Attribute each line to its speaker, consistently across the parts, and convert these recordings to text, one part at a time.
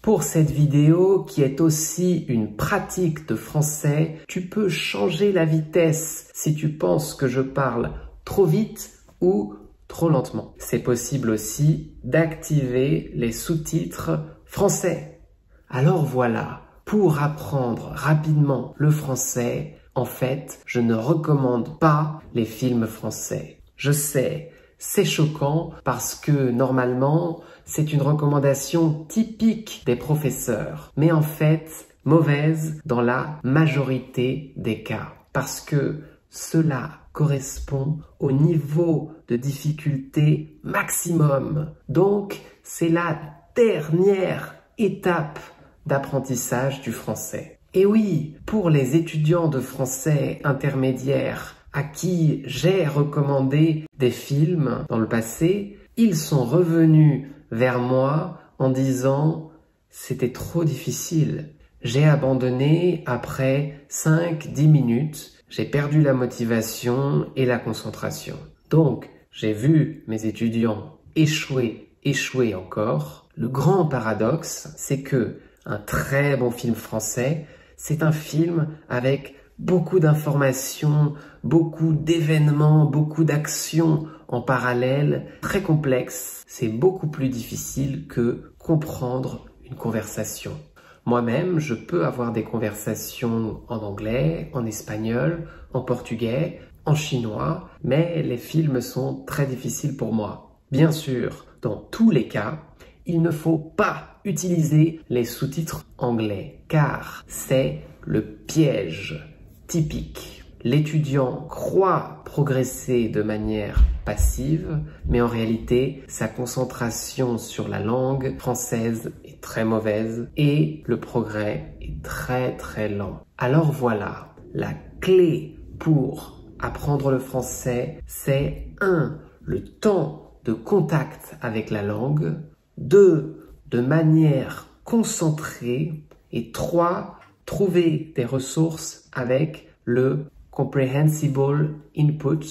Speaker 1: Pour cette vidéo qui est aussi une pratique de français, tu peux changer la vitesse si tu penses que je parle trop vite ou trop lentement. C'est possible aussi d'activer les sous-titres français. Alors voilà, pour apprendre rapidement le français, en fait, je ne recommande pas les films français. Je sais, c'est choquant parce que normalement, c'est une recommandation typique des professeurs, mais en fait, mauvaise dans la majorité des cas, parce que cela correspond au niveau de difficulté maximum. Donc, c'est la dernière étape d'apprentissage du français. Et oui, pour les étudiants de français intermédiaire à qui j'ai recommandé des films dans le passé, ils sont revenus vers moi en disant « c'était trop difficile ». J'ai abandonné après 5-10 minutes, j'ai perdu la motivation et la concentration. Donc, j'ai vu mes étudiants échouer encore. Le grand paradoxe, c'est que un très bon film français, c'est un film avec beaucoup d'informations, beaucoup d'événements, beaucoup d'actions en parallèle, très complexe. C'est beaucoup plus difficile que comprendre une conversation. Moi-même, je peux avoir des conversations en anglais, en espagnol, en portugais, en chinois, mais les films sont très difficiles pour moi. Bien sûr, dans tous les cas, il ne faut pas utiliser les sous-titres anglais, car c'est le piège typique. L'étudiant croit progresser de manière passive, mais en réalité, sa concentration sur la langue française est très mauvaise et le progrès est très lent. Alors voilà, la clé pour apprendre le français, c'est 1. Le temps de contact avec la langue, 2. De manière concentrée et 3. Trouver des ressources avec le comprehensible input,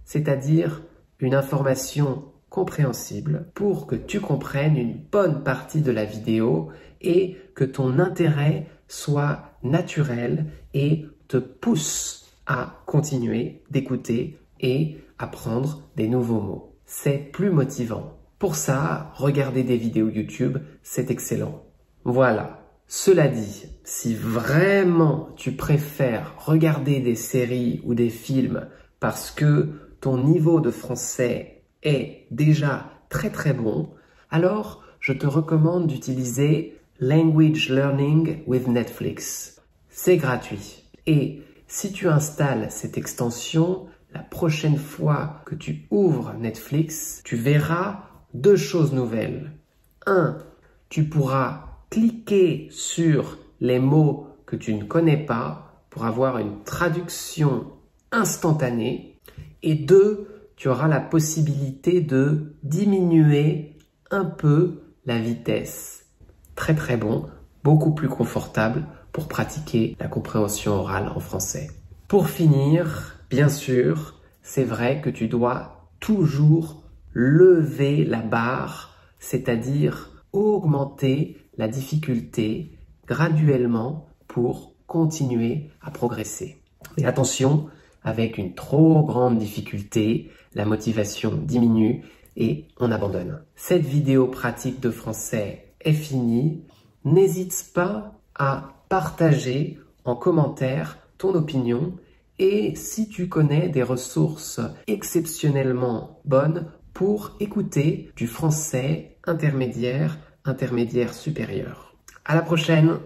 Speaker 1: c'est-à-dire une information compréhensible pour que tu comprennes une bonne partie de la vidéo et que ton intérêt soit naturel et te pousse à continuer d'écouter et apprendre des nouveaux mots. C'est plus motivant. Pour ça, regarder des vidéos YouTube, c'est excellent. Voilà. Cela dit, si vraiment tu préfères regarder des séries ou des films parce que ton niveau de français est déjà très bon, alors je te recommande d'utiliser Language Learning with Netflix. C'est gratuit. Et si tu installes cette extension, la prochaine fois que tu ouvres Netflix, tu verras 2 choses nouvelles. 1. Tu pourras cliquer sur les mots que tu ne connais pas pour avoir une traduction instantanée. Et 2, tu auras la possibilité de diminuer un peu la vitesse. Très bon, beaucoup plus confortable pour pratiquer la compréhension orale en français. Pour finir, bien sûr, c'est vrai que tu dois toujours lever la barre, c'est-à-dire augmenter la difficulté graduellement pour continuer à progresser. Et attention, avec une trop grande difficulté, la motivation diminue et on abandonne. Cette vidéo pratique de français est finie. N'hésite pas à partager en commentaire ton opinion et si tu connais des ressources exceptionnellement bonnes pour écouter du français intermédiaire supérieur. À la prochaine!